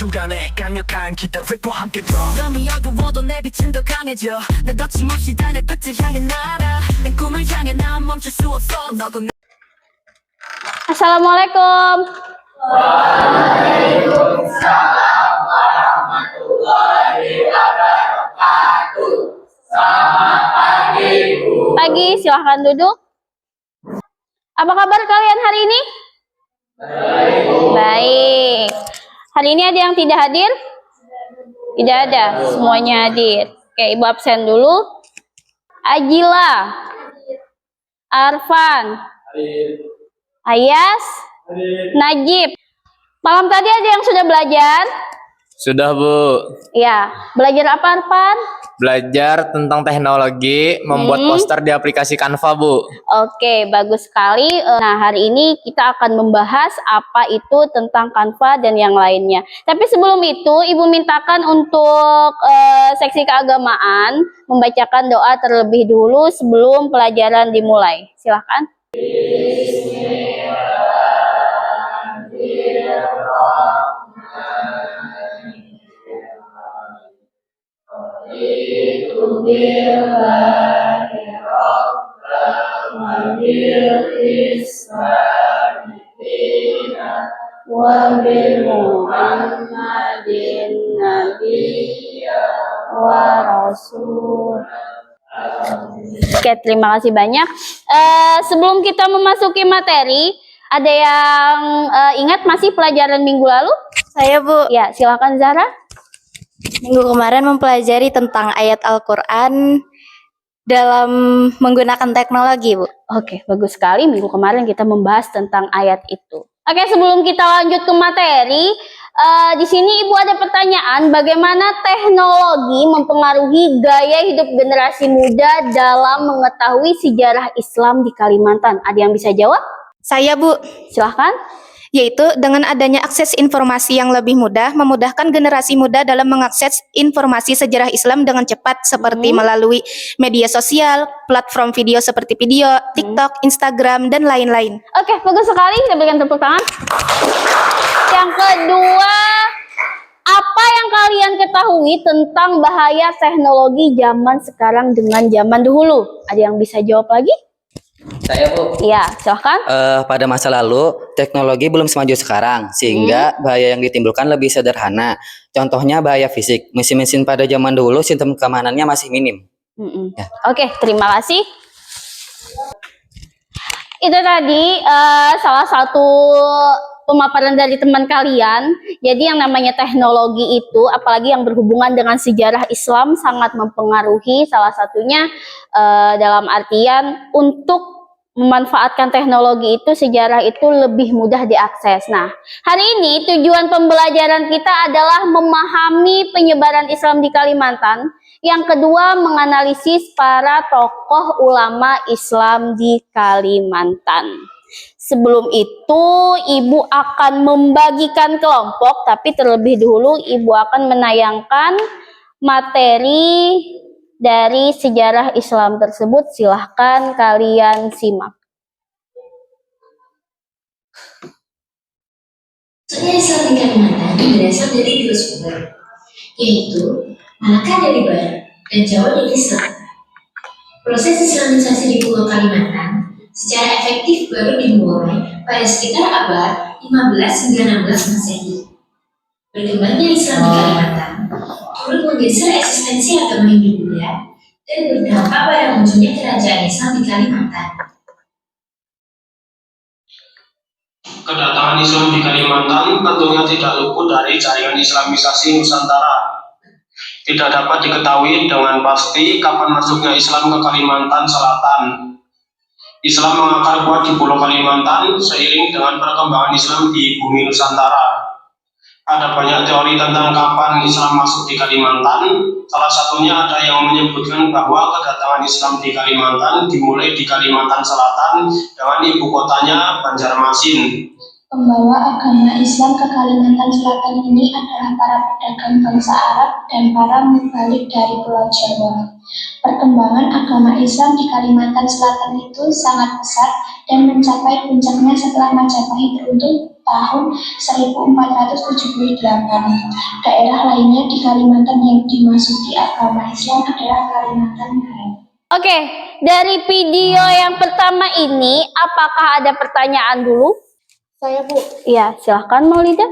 중간에 강력한 기타 랩과 함께 drum 땀이 어두워도 내 빛은 더 강해져 난 거침없이 달려 끝을 향해 날아 내 꿈을 향해 난 멈출 수 없어 너도 내 Assalamualaikum. Pagi, silahkan duduk. Apa kabar kalian hari ini? Baik. Hari ini ada yang tidak hadir? Tidak ada, semuanya hadir. Oke, Ibu absen dulu. Ajila, Arfan, Ayas, Najib. Malam tadi ada yang sudah belajar? Sudah, Bu. Ya, belajar apa, Arfan? Belajar tentang teknologi membuat poster di aplikasi Canva, Bu. Oke, bagus sekali. Nah, hari ini kita akan membahas apa itu tentang Canva dan yang lainnya. Tapi sebelum itu, Ibu mintakan untuk seksi keagamaan membacakan doa terlebih dulu sebelum pelajaran dimulai. Silahkan. Oke, terima kasih banyak. Sebelum kita memasuki materi, ada yang ingat masih pelajaran minggu lalu? Saya, Bu. Ya, silakan Zara. Minggu kemarin mempelajari tentang ayat Al-Quran dalam menggunakan teknologi, Bu. Oke, bagus sekali. Minggu kemarin kita membahas tentang ayat itu. Oke, sebelum kita lanjut ke materi, di sini Ibu ada pertanyaan, bagaimana teknologi mempengaruhi gaya hidup generasi muda dalam mengetahui sejarah Islam di Kalimantan? Ada yang bisa jawab? Saya, Bu. Silahkan. Yaitu dengan adanya akses informasi yang lebih mudah, memudahkan generasi muda dalam mengakses informasi sejarah Islam dengan cepat seperti melalui media sosial, platform video seperti video, TikTok, Instagram, dan lain-lain. Oke, bagus sekali. Kita berikan tepuk tangan. Yang kedua, apa yang kalian ketahui tentang bahaya teknologi zaman sekarang dengan zaman dahulu? Ada yang bisa jawab lagi? Saya, Bu. Iya, silahkan. Pada masa lalu, teknologi belum semaju sekarang, sehingga bahaya yang ditimbulkan lebih sederhana. Contohnya bahaya fisik. Mesin-mesin pada zaman dulu sistem keamanannya masih minim. Ya. Oke, terima kasih. Itu tadi salah satu pemaparan dari teman kalian. Jadi yang namanya teknologi itu, apalagi yang berhubungan dengan sejarah Islam, sangat mempengaruhi. Salah satunya dalam artian untuk memanfaatkan teknologi itu, sejarah itu lebih mudah diakses. Nah, hari ini tujuan pembelajaran kita adalah memahami penyebaran Islam di Kalimantan. Yang kedua, menganalisis para tokoh ulama Islam di Kalimantan. Sebelum itu, Ibu akan membagikan kelompok, tapi terlebih dahulu Ibu akan menayangkan materi dari sejarah Islam tersebut. Silahkan kalian simak. Sejarah Islam di Kalimantan berasal dari dua sumber, yaitu Malaka dari Barat dan Jawa dari Selatan. Proses Islamisasi di Pulau Kalimantan secara efektif baru dimulai pada sekitar abad 15 hingga 16 Masehi. Berkembangnya Islam di Kalimantan turut menggeser eksistensi agama Hindu-Buddha dan berdampak pada munculnya kerajaan Islam di Kalimantan. Kedatangan Islam di Kalimantan tentunya tidak luput dari jaringan Islamisasi Nusantara. Tidak dapat diketahui dengan pasti kapan masuknya Islam ke Kalimantan Selatan. Islam mengakar kuat di Pulau Kalimantan seiring dengan perkembangan Islam di bumi Nusantara. Ada banyak teori tentang kapan Islam masuk di Kalimantan. Salah satunya ada yang menyebutkan bahwa kedatangan Islam di Kalimantan dimulai di Kalimantan Selatan dengan ibu kotanya Banjarmasin. Pembawa agama Islam ke Kalimantan Selatan ini adalah para pedagang bangsa Arab dan para mubalik dari Pulau Jawa. Perkembangan agama Islam di Kalimantan Selatan itu sangat pesat dan mencapai puncaknya setelah Majapahit runtuh tahun 1478. Daerah lainnya di Kalimantan yang dimasuki agama Islam adalah Kalimantan Barat. Oke, dari video yang pertama ini, apakah ada pertanyaan dulu? Saya, Bu. Iya, silahkan Maulida.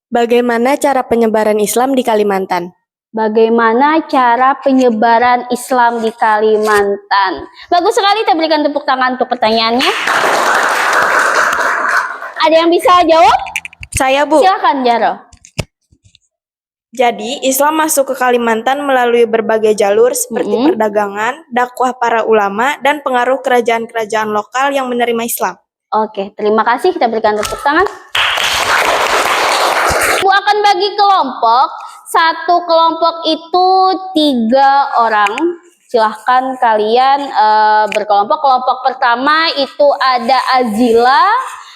Bagaimana cara penyebaran Islam di Kalimantan? Bagaimana cara penyebaran Islam di Kalimantan? Bagus sekali, kita berikan tepuk tangan untuk pertanyaannya. Ada yang bisa jawab? Saya, Bu. Silahkan, Jaro. Jadi, Islam masuk ke Kalimantan melalui berbagai jalur seperti perdagangan, dakwah para ulama, dan pengaruh kerajaan-kerajaan lokal yang menerima Islam. Oke, terima kasih. Kita berikan tepuk tangan. Ibu akan bagi kelompok. Satu kelompok itu 3 orang. Silahkan kalian berkelompok. Kelompok pertama itu ada Azila,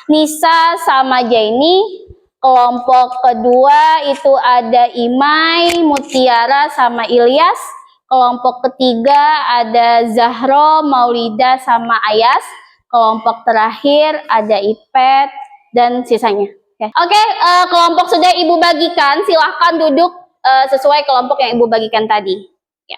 Nisa, sama Jaini. Kelompok kedua itu ada Imai, Mutiara, sama Ilyas. Kelompok ketiga ada Zahro, Maulida, sama Ayas. Kelompok terakhir ada Ipet dan sisanya. Oke, kelompok sudah Ibu bagikan. Silahkan duduk sesuai kelompok yang Ibu bagikan tadi. Ya.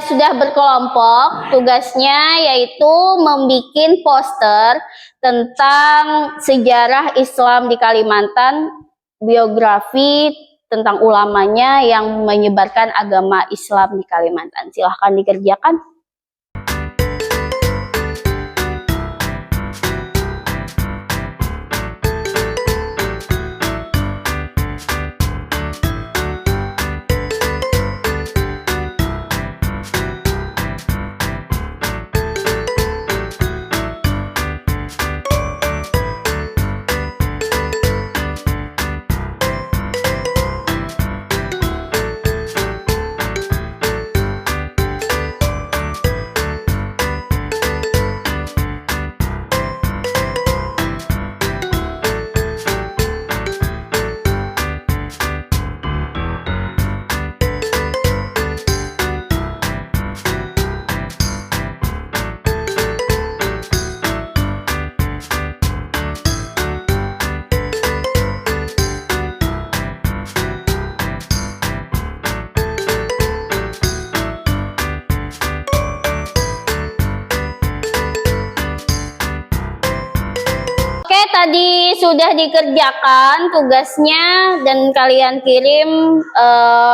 Sudah berkelompok, tugasnya yaitu membuat poster tentang sejarah Islam di Kalimantan, biografi tentang ulamanya yang menyebarkan agama Islam di Kalimantan. Silahkan dikerjakan. Tadi sudah dikerjakan tugasnya dan kalian kirim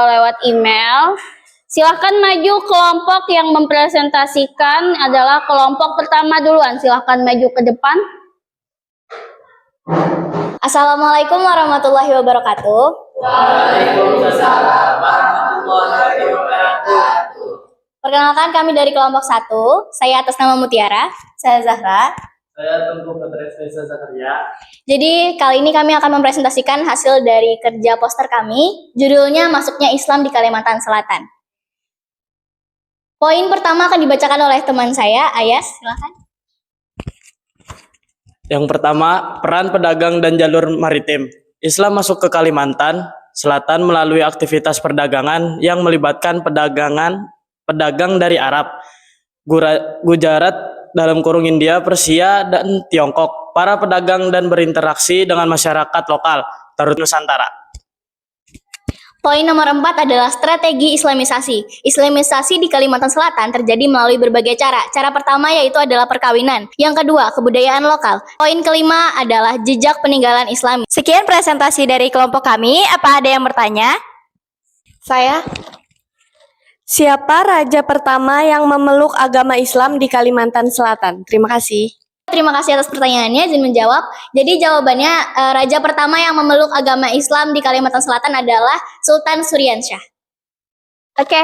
lewat email. Silahkan maju kelompok yang mempresentasikan adalah kelompok pertama duluan. Silahkan maju ke depan. Assalamualaikum warahmatullahi wabarakatuh. Waalaikumsalam warahmatullahi wabarakatuh. Perkenalkan, kami dari kelompok 1. Saya atas nama Mutiara. Saya Zahra. Saya Tengku Petresa Zakaria. Jadi kali ini kami akan mempresentasikan hasil dari kerja poster kami. Judulnya Masuknya Islam di Kalimantan Selatan. Poin pertama akan dibacakan oleh teman saya, Ayas. Silakan. Yang pertama, peran pedagang dan jalur maritim. Islam masuk ke Kalimantan Selatan melalui aktivitas perdagangan yang melibatkan pedagang dari Arab, Gujarat, dalam kurung India, Persia, dan Tiongkok. Para pedagang dan berinteraksi dengan masyarakat lokal, terutama Nusantara. Poin nomor 4 adalah strategi Islamisasi. Islamisasi di Kalimantan Selatan terjadi melalui berbagai cara. Cara pertama yaitu adalah perkawinan. Yang kedua, kebudayaan lokal. Poin kelima adalah jejak peninggalan Islam. Sekian presentasi dari kelompok kami. Apa ada yang bertanya? Saya. Siapa raja pertama yang memeluk agama Islam di Kalimantan Selatan? Terima kasih. Terima kasih atas pertanyaannya, izin menjawab. Jadi jawabannya, raja pertama yang memeluk agama Islam di Kalimantan Selatan adalah Sultan Suryansyah. Oke,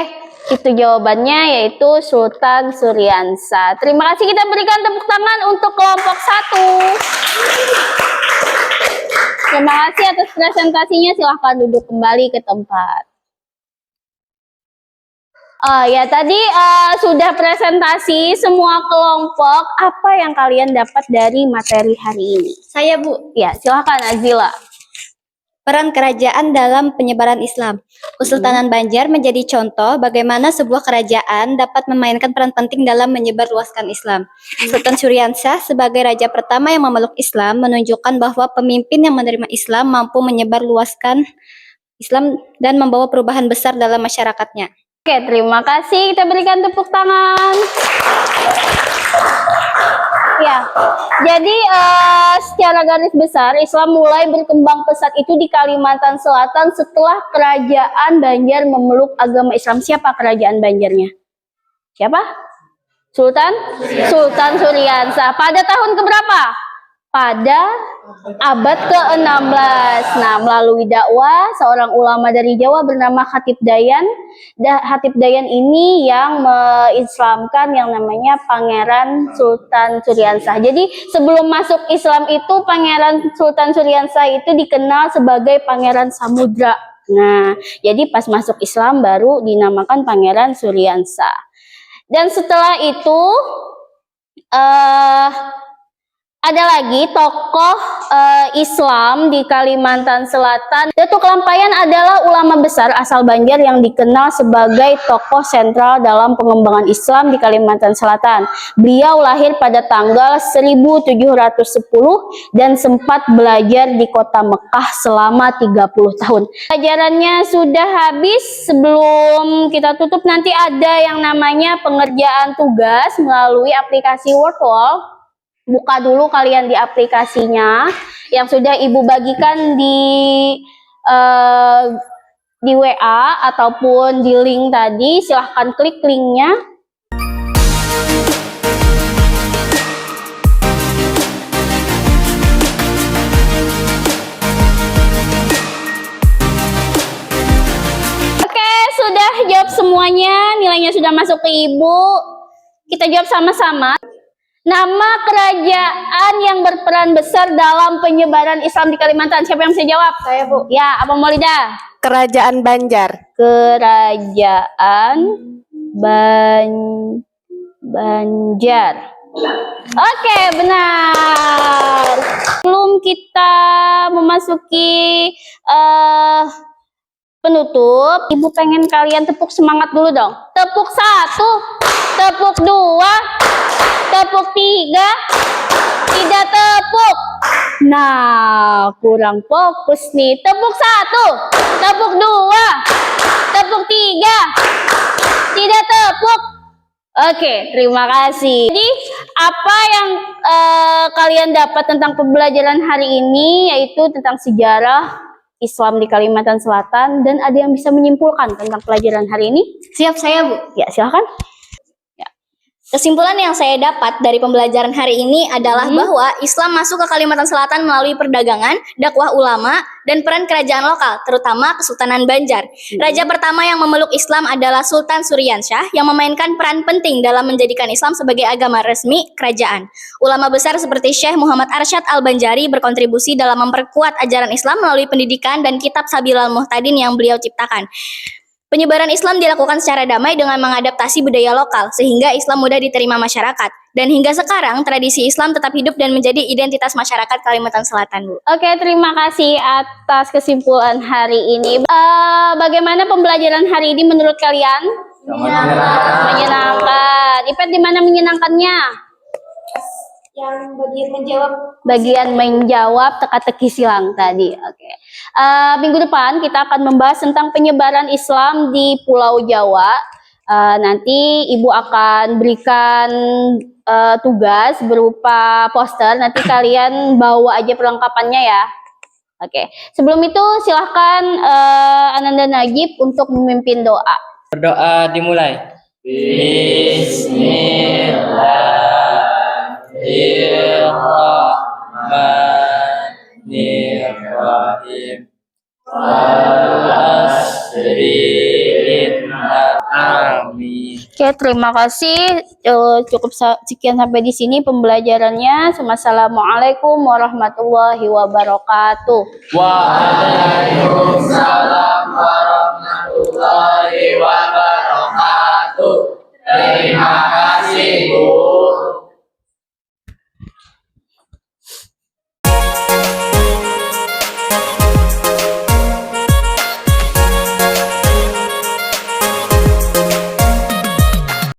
itu jawabannya yaitu Sultan Suryansyah. Terima kasih, kita berikan tepuk tangan untuk kelompok 1. Terima kasih atas presentasinya, silahkan duduk kembali ke tempat. Oh ya, tadi sudah presentasi semua kelompok. Apa yang kalian dapat dari materi hari ini? Saya, Bu. Ya, silakan Azila. Peran kerajaan dalam penyebaran Islam. Kesultanan Banjar menjadi contoh bagaimana sebuah kerajaan dapat memainkan peran penting dalam menyebarluaskan Islam. Sultan Syuriansah sebagai raja pertama yang memeluk Islam menunjukkan bahwa pemimpin yang menerima Islam mampu menyebarluaskan Islam dan membawa perubahan besar dalam masyarakatnya. Oke, terima kasih. Kita berikan tepuk tangan. Ya, jadi secara garis besar Islam mulai berkembang pesat itu di Kalimantan Selatan setelah kerajaan Banjar memeluk agama Islam. Siapa kerajaan Banjarnya? Siapa? Sultan Syuriansah. Pada tahun keberapa? Pada abad ke-16. Nah, melalui dakwah seorang ulama dari Jawa bernama Khatib Dayan. Khatib Dayan ini yang mengislamkan yang namanya Pangeran Sultan Syuriansah. Jadi sebelum masuk Islam itu Pangeran Sultan Syuriansah itu dikenal sebagai Pangeran Samudra. Nah, jadi pas masuk Islam baru dinamakan Pangeran Syuriansah. Dan setelah itu ada lagi tokoh Islam di Kalimantan Selatan. Datuk Lampayan adalah ulama besar asal Banjar yang dikenal sebagai tokoh sentral dalam pengembangan Islam di Kalimantan Selatan. Beliau lahir pada tanggal 1710 dan sempat belajar di kota Mekah selama 30 tahun. Pelajarannya sudah habis. Sebelum kita tutup nanti ada yang namanya pengerjaan tugas melalui aplikasi Wordwall. Buka dulu kalian di aplikasinya yang sudah Ibu bagikan di WA ataupun di link tadi. Silahkan klik linknya. Oke, sudah jawab semuanya. Nilainya sudah masuk ke Ibu. Kita jawab sama-sama. Nama kerajaan yang berperan besar dalam penyebaran Islam di Kalimantan. Siapa yang bisa jawab? Saya, Bu. Ya, Abang Maulida. Kerajaan Banjar. Kerajaan Banjar. Oke, benar. Sebelum kita memasuki penutup, Ibu pengen kalian tepuk semangat dulu dong. Tepuk 1, tepuk 2, tepuk 3, tidak tepuk. Nah, kurang fokus nih. Tepuk 1, tepuk 2, tepuk 3, tidak tepuk. Oke, terima kasih. Jadi, apa yang kalian dapat tentang pembelajaran hari ini, yaitu tentang sejarah Islam di Kalimantan Selatan, dan ada yang bisa menyimpulkan tentang pelajaran hari ini? Siap saya, Bu. Ya, silakan. Kesimpulan yang saya dapat dari pembelajaran hari ini adalah bahwa Islam masuk ke Kalimantan Selatan melalui perdagangan, dakwah ulama, dan peran kerajaan lokal, terutama Kesultanan Banjar. Raja pertama yang memeluk Islam adalah Sultan Syuriansah yang memainkan peran penting dalam menjadikan Islam sebagai agama resmi kerajaan. Ulama besar seperti Syekh Muhammad Arsyad Al-Banjari berkontribusi dalam memperkuat ajaran Islam melalui pendidikan dan kitab Sabilal Muhtadin yang beliau ciptakan. Penyebaran Islam dilakukan secara damai dengan mengadaptasi budaya lokal, sehingga Islam mudah diterima masyarakat. Dan hingga sekarang, tradisi Islam tetap hidup dan menjadi identitas masyarakat Kalimantan Selatan, Bu. Oke, terima kasih atas kesimpulan hari ini. Bagaimana pembelajaran hari ini menurut kalian? Menyenangkan. Ipet, di mana menyenangkannya? Yang bagian menjawab. Bagian menjawab teka-teki silang tadi. Oke. Minggu depan kita akan membahas tentang penyebaran Islam di Pulau Jawa. Nanti Ibu akan berikan tugas berupa poster. Nanti kalian bawa aja perlengkapannya ya. Oke. Sebelum itu silahkan Ananda Najib untuk memimpin doa. Berdoa dimulai. Bismillahirrahmanirrahim. Amin. Oke, terima kasih. Cukup sekian sampai di sini pembelajarannya. Wassalamualaikum warahmatullahi wabarakatuh. Waalaikumsalam warahmatullahi wabarakatuh. wabarakatuh. Terima kasih, Bu.